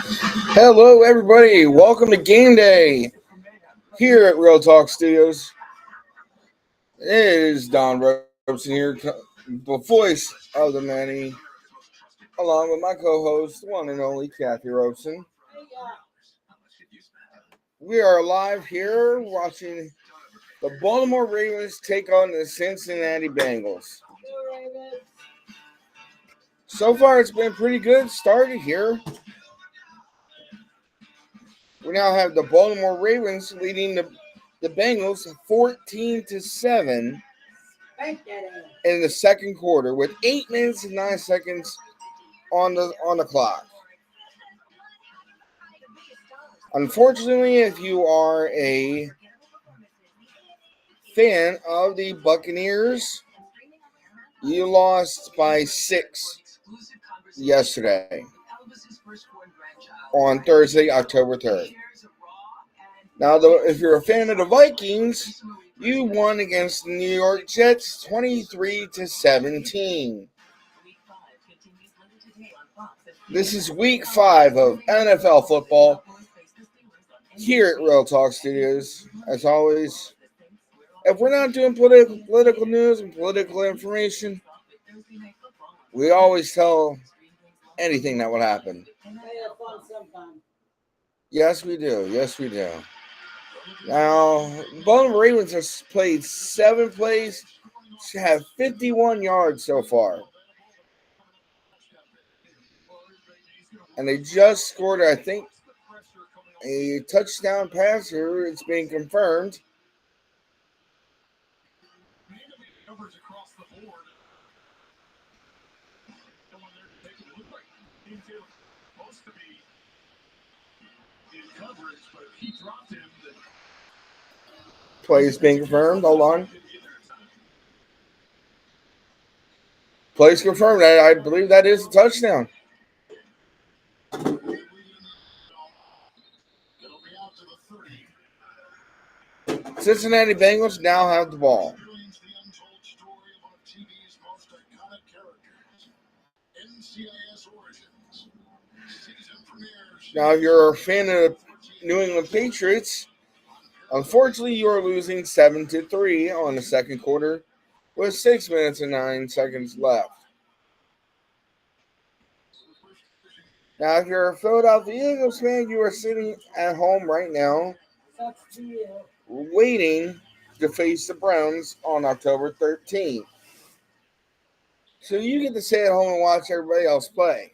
Hello, everybody. Welcome to Game Day here at Real Talk Studios. It is Don Robeson here, the voice of the many, along with my co-host, the one and only Kathy Robeson. We are live here watching the Baltimore Ravens take on the Cincinnati Bengals. So far, it's been pretty good. Started here. We now have the Baltimore Ravens leading the Bengals 14-7 in the second quarter with 8 minutes and 9 seconds on the clock. Unfortunately, if you are a fan of the Buccaneers, you lost by 6 yesterday on Thursday, October 3rd. Now, if you're a fan of the Vikings, you won against the New York Jets 23-17. This is week 5 of NFL football here at Real Talk Studios. As always, if we're not doing political news and political information, we always tell anything that would happen. Yes, we do. Yes, we do. Now, Baltimore Ravens have played 7 plays, have 51 yards so far. And they just scored, I think, a touchdown pass here. It's being confirmed. Play is being confirmed. Hold on. Play is confirmed. I believe that is a touchdown. Cincinnati Bengals now have the ball. Now, if you're a fan of New England Patriots, unfortunately, you are losing 7-3 on the second quarter with 6 minutes and 9 seconds left. Now, if you're a Philadelphia Eagles fan, you are sitting at home right now waiting to face the Browns on October 13th. So you get to stay at home and watch everybody else play.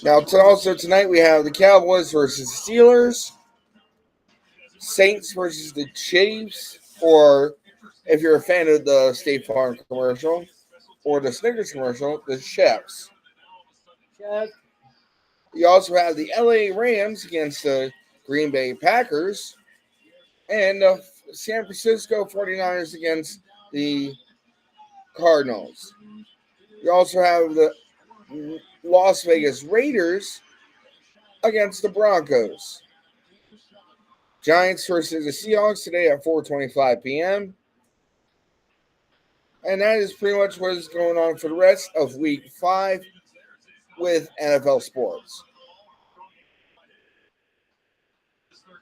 Now, also tonight we have the Cowboys versus Steelers, Saints versus the Chiefs, or if you're a fan of the State Farm commercial or the Snickers commercial, the Chefs. You also have the LA Rams against the Green Bay Packers and the San Francisco 49ers against the Cardinals. You also have the Las Vegas Raiders against the Broncos. Giants versus the Seahawks today at 4:25 p.m. And that is pretty much what is going on for the rest of week 5 with NFL sports.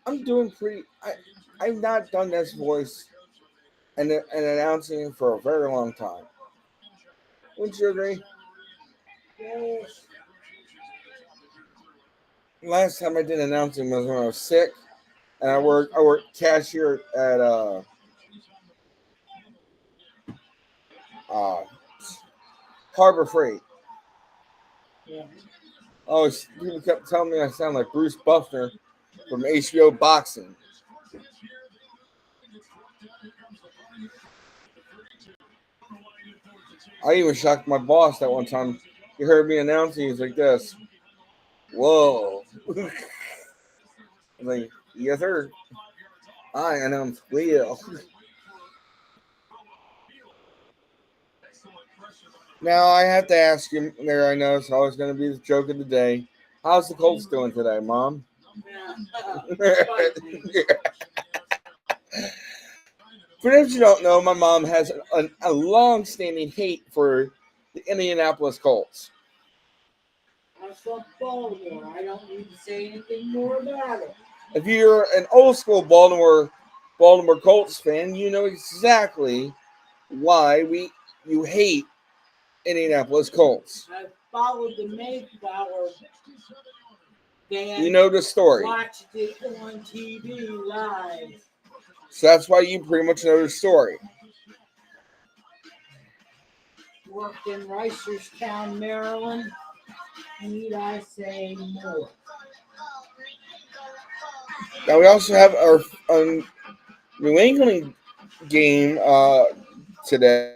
I'm doing pretty. I've not done this voice and announcing for a very long time. Wouldn't you agree? Last time I did announcing was when I was sick, and I worked cashier at Harbor Freight. Oh, people kept telling me I sound like Bruce Buffer from HBO Boxing. I even shocked my boss that one time. He heard me announcing. He's like this. Whoa. I'm like, yes, sir. I announced Will. Now, I have to ask you there. I know it's always going to be the joke of the day. How's the Colts doing today, Mom? For those who don't know, my mom has a long-standing hate for the Indianapolis Colts. I'm from Baltimore. I don't need to say anything more about it. If you're an old school Baltimore Colts fan, you know exactly why you hate Indianapolis Colts. I followed the Mayflower band. You know the story. Watched it on TV live. So that's why you pretty much know the story. Worked in Reisterstown, Maryland. Need I say more? Now we also have our New England game today,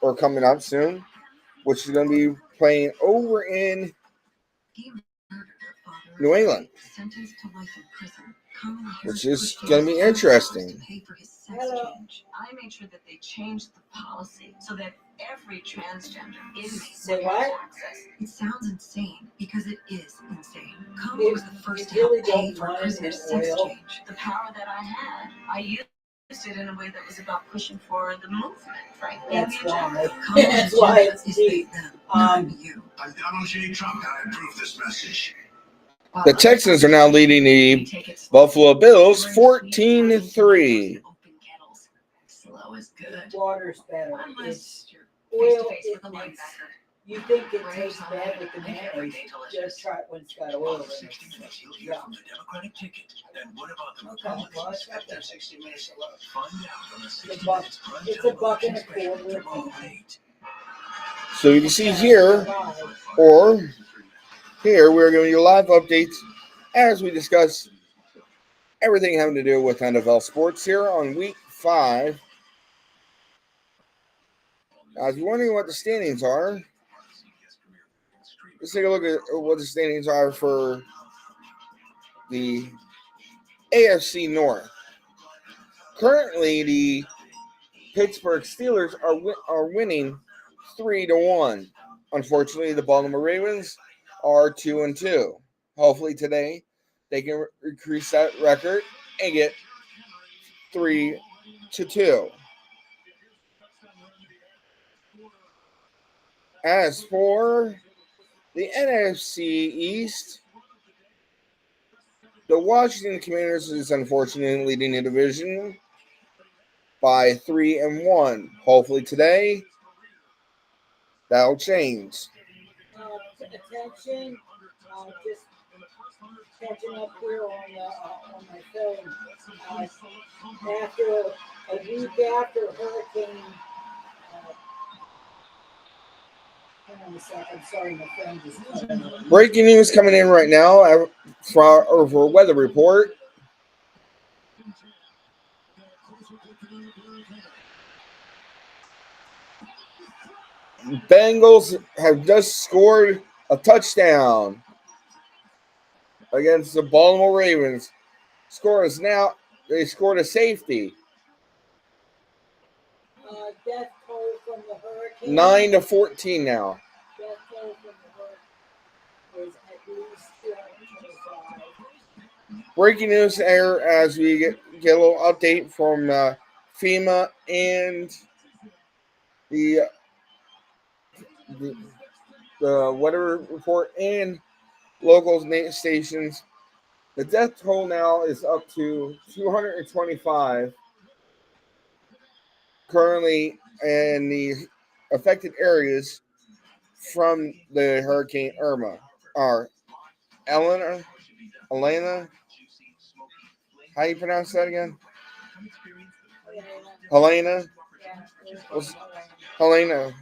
or coming up soon, which is going to be playing over in New England, which is going to be interesting. Hello. I made sure that they changed the policy so that every transgender inmate Say would what? have access. It sounds insane because it is insane. Como It- was the first to it really help pay don't for mind prisoner it, sex Will. change. The power that I had, I used it in a way that was about pushing for the movement, frankly. That's and the agenda. why. Como That's why it's is deep. them, not you. I'm Donald J. Trump, and I approve this message. The Texans are now leading the Buffalo Bills 14-3. Slow is good. Water's better. Unless It's you're oil. face-to-face with a It's, linebacker. you think it Right, tastes son. bad with the Like every mayonnaise? day delicious. Just try it when it's got oil in it. 60 minutes, you'll hear from the Democratic ticket. And what about the Okay, well, Republicans that's after not 60 minutes left? Find out on the 60 buck- Minutes Prime it's a buck and a Television quarter. special tomorrow at 8. So you can see here, or here, we're giving you live updates as we discuss everything having to do with NFL sports here on week 5. Now, if you're wondering what the standings are, let's take a look at what the standings are for the AFC North. Currently, the Pittsburgh Steelers are winning 3-1. Unfortunately, the Baltimore Ravens are 2-2. Hopefully today they can increase that record and get 3-2. As for the NFC East, the Washington Commanders is unfortunately leading the division by 3-1. Hopefully today that'll change. Attention. Just catching up here on my phone. After a week after Hurricane. Hang on a second. Sorry, my phone just cut out. Breaking news coming in right now for a weather report. Bengals have just scored a touchdown against the Baltimore Ravens. They scored a safety. Death toll from the hurricane. 9-14 now. Death toll from the hurricane is at least 225. Breaking news here as we get a little update from FEMA and the weather report and local stations. The death toll now is up to 225 currently in the affected areas from the Hurricane Irma. Or Elena? How do you pronounce that again? Helena? Helena.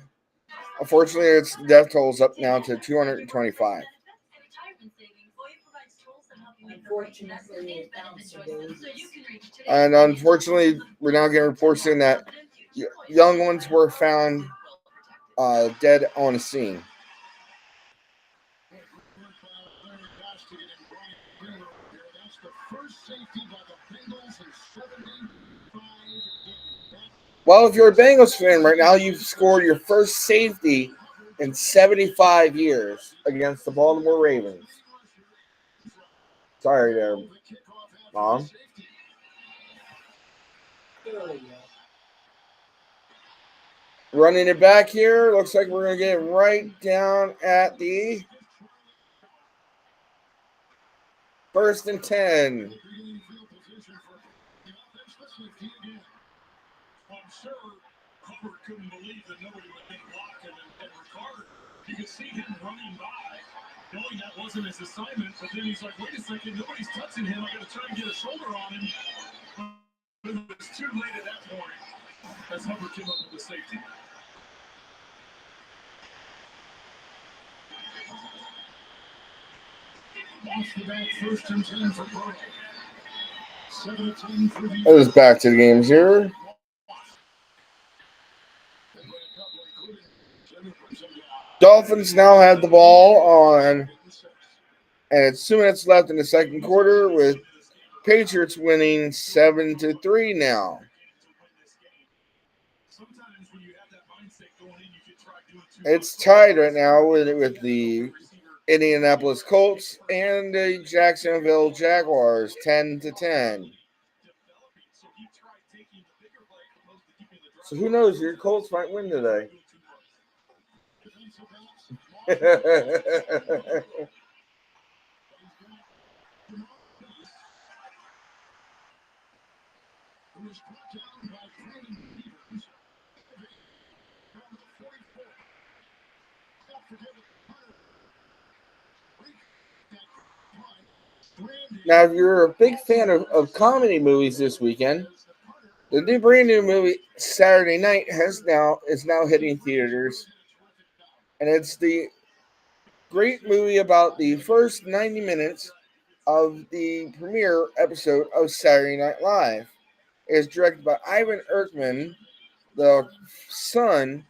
Unfortunately, its death toll is up now to 225. Unfortunately, And unfortunately, we're now getting reports saying that young ones were found dead on the scene. Well, if you're a Bengals fan right now, you've scored your first safety in 75 years against the Baltimore Ravens. Sorry there, Mom. There. Running it back here. Looks like we're going to get right down at the 1st and 10. I'm sure Hubbard couldn't believe that nobody would hit block and Ricard, you could see him running by, knowing that wasn't his assignment, but then he's like, wait a second, nobody's touching him, I gotta try and get a shoulder on him. But it was too late at that point as Hubbard came up with the safety. Off the back, 1st and 10 for Burrow. 17 for the That is back to the games here. Dolphins now have the ball on, and it's 2 minutes left in the second quarter with Patriots winning 7-3 now. It's tied right now with the Indianapolis Colts and the Jacksonville Jaguars, 10-10. So who knows? Your Colts might win today. Now, if you're a big fan of comedy movies this weekend, the brand new movie Saturday Night is now hitting theaters, and it's the great movie about the first 90 minutes of the premiere episode of Saturday Night Live. It is directed by Ivan Erkman, the son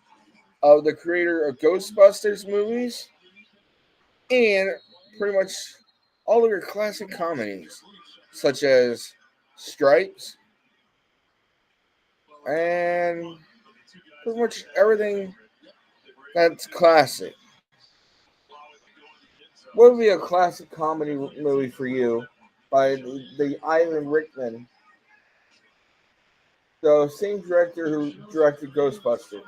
of the creator of Ghostbusters movies and pretty much all of your classic comedies, such as Stripes and pretty much everything that's classic. What would be a classic comedy movie for you by the Ivan Rickman, the same director who directed Ghostbusters?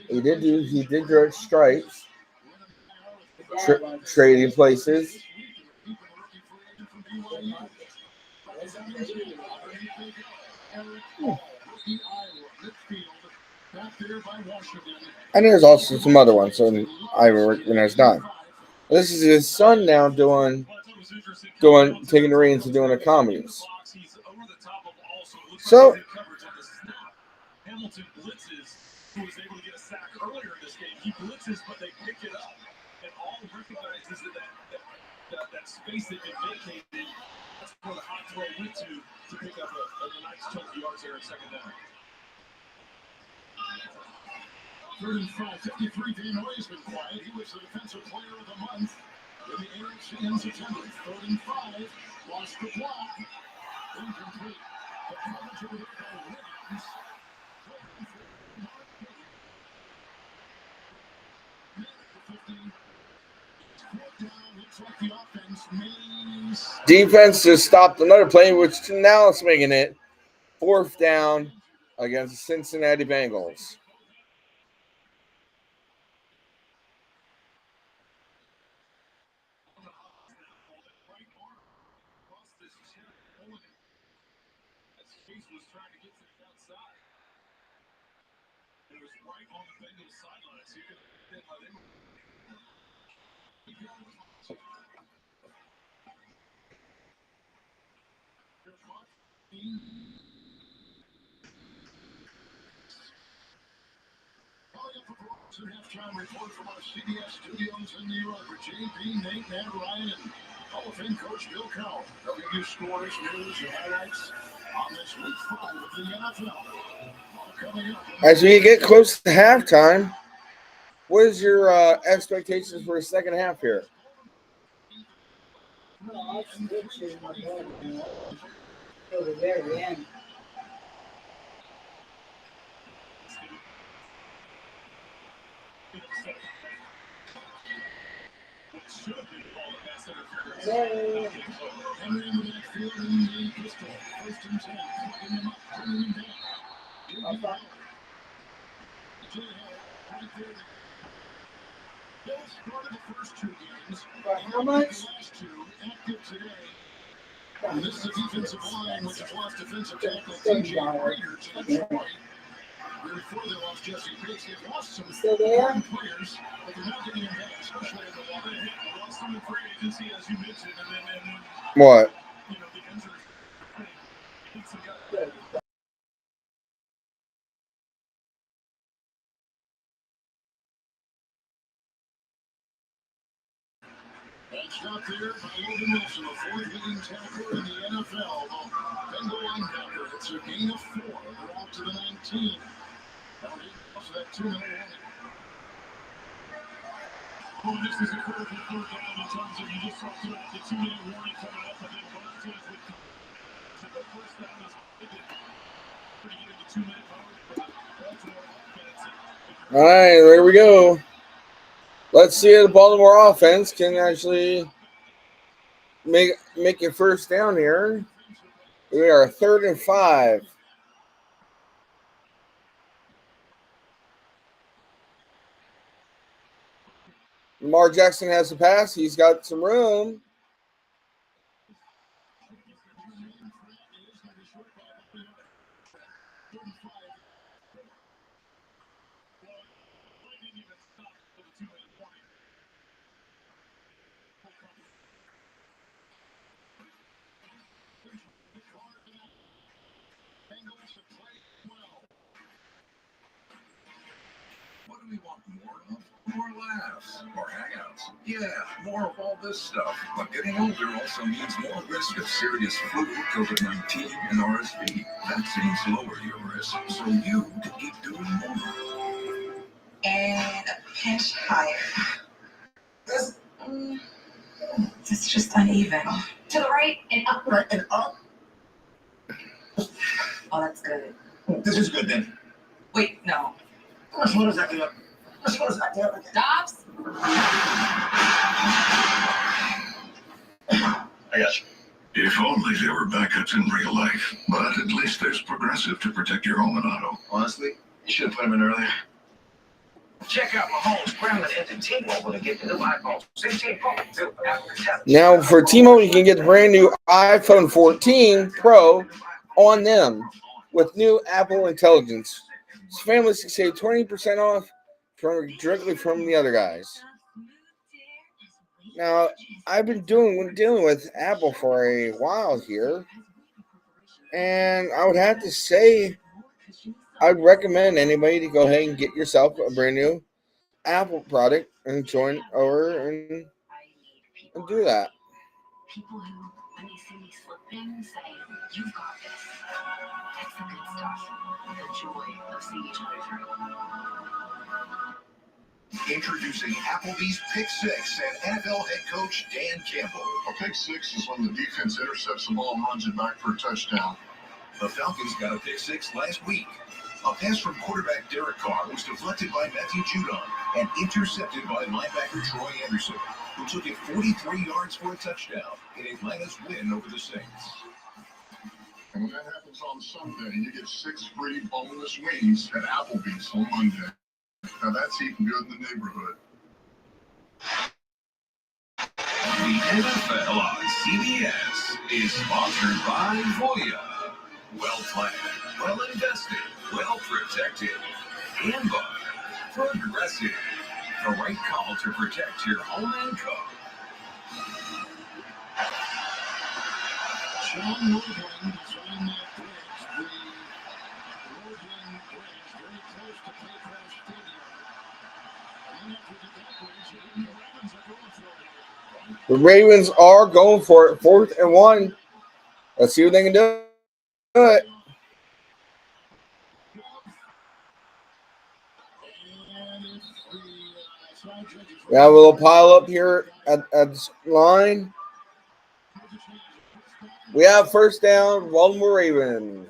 He did direct Stripes, Trading Places. And there's also some other ones that Ivan Rickman has done. This is his son now taking the reins and doing the comedies. So Hamilton blitzes, who was able to get a sack earlier in this game. He blitzes, but they pick it up. And all recognizes that space they've been vacated. That's where the hot throw went to pick up a nice chunk of yards there in second down. 3rd and 5, 53. Dan Hoy has been quiet. He was the defensive player of the month in the AFC in September. 3rd and 5, lost the block. Incomplete. The coverage over there by Williams. Defense just stopped another play, which now is making it 4th down against the Cincinnati Bengals. Halftime report from our CBS studios in New York with JP, Nate, Matt, Ryan, and Hall of Fame coach Bill Cowell. Bringing you scores, news, and highlights on this week 5 of the NFL. Coming up. As we get close to halftime, what is your expectations for the second half here? Well, I'll switch in my head now till the very end. Sorry. Henry in the backfield in the pistol. 1st and 10. Plugging him up, bringing him down. Here we go. J. Hill, right there. Hill started the first 2 games. For how much? The last 2 active today. And this is a defensive line which has lost defensive tackle TJ Prater to Detroit. Before they lost Jesse Bates, they've lost some Still there? players, but they're not getting them back, especially in the water. They lost them in free agency, as you mentioned, and then What? the injuries. It's a guy. Good. That's not there by Logan Wilson, the 4th leading tackler in the NFL. The Bengal linebacker, it's a gain of 4. They're out to the 19. Now he goes that 2-minute warning. Well, this is a critical 3rd down in terms of, you just talked about the 2-minute warning coming up, and then Barnes with the first down is pretty good in the 2-minute warning. All right, there we go. Let's see if the Baltimore offense can actually make it first down here. We are 3rd and 5. Lamar Jackson has the pass. He's got some room. What do we want more of? More laughs, more hangouts. Yeah, more of all this stuff. But getting older also means more risk of serious flu, COVID-19, and RSV. Vaccines lower your risk, so you can keep doing more. And a pinch higher. It's just uneven. To the right and up. Right, and up. Oh, that's good. This is good then. Wait, no. What does that do? What does that do? Dobbs? I got you. If only there were backups in real life, but at least there's Progressive to protect your home and auto. Honestly, you should have put him in earlier. Check out Mahomes scrambling into T-Mobile to get the new iPhone 16 Pro after 10. Now for T-Mobile, you can get the brand new iPhone 14 Pro on them with new Apple Intelligence. So families can save 20% off directly from the other guys. Now, I've been dealing with Apple for a while here, and I would have to say I'd recommend anybody to go ahead and get yourself a brand new Apple product and join over and do that. People who, when they see me slipping, say, "You've got this." That's the good stuff. The joy of seeing each other through. Introducing Applebee's Pick Six and NFL head coach Dan Campbell. A pick six is when the defense intercepts the ball and runs it back for a touchdown. The Falcons got a pick six last week. A pass from quarterback Derek Carr was deflected by Matthew Judon and intercepted by linebacker Troy Anderson, who took it 43 yards for a touchdown in Atlanta's win over the Saints. And when that happens on Sunday, you get 6 free boneless wings at Applebee's on Monday. Now that's eating good in the neighborhood. The NFL on CBS is sponsored by Voya. Well planned, well invested, well protected, and by Progressive. The right call to protect your home income. John Roebling designed that bridge, the Roebling Bridge, very close to Playground Stadium. And after that bridge, the Ravens are going for it. The Ravens are going for it, 4th and 1. Let's see what they can do. It. We have a little pile up here at this line. We have first down, Baltimore Ravens.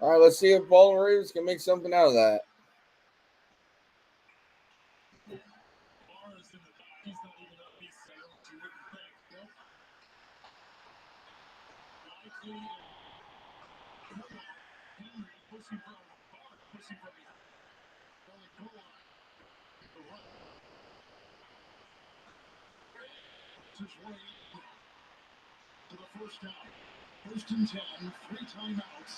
All right, let's see if Baltimore Ravens can make something out of that. He's To the first down. First and 10, 3 timeouts.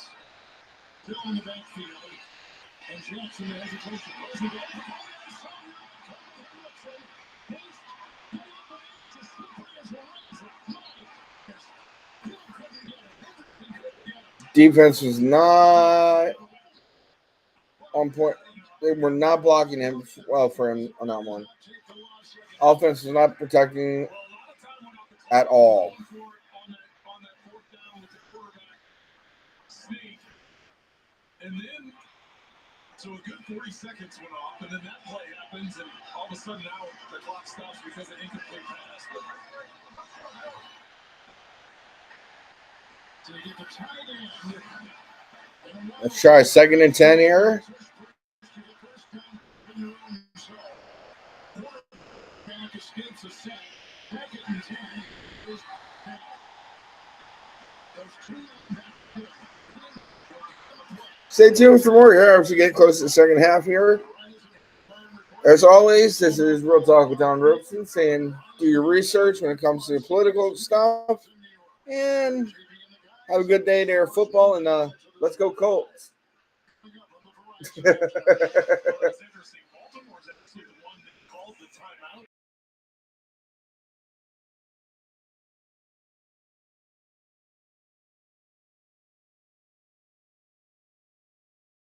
Still in the backfield. And Jackson hesitation. Goes again. Defense was not on point. They were not blocking him well for him on that one. Offense was not protecting at all. And then, so a good 40 seconds went off, and then that play happens, and all of a sudden now the clock stops because of incomplete pass. So you get the tight end. Let's try 2nd and 10 here. Back escapes a sack. 2nd and 10 is those two. Stay tuned for more here as we get close to the second half here. As always, this is Real Talk with Don Robeson saying do your research when it comes to political stuff. And have a good day there, football, and let's go Colts.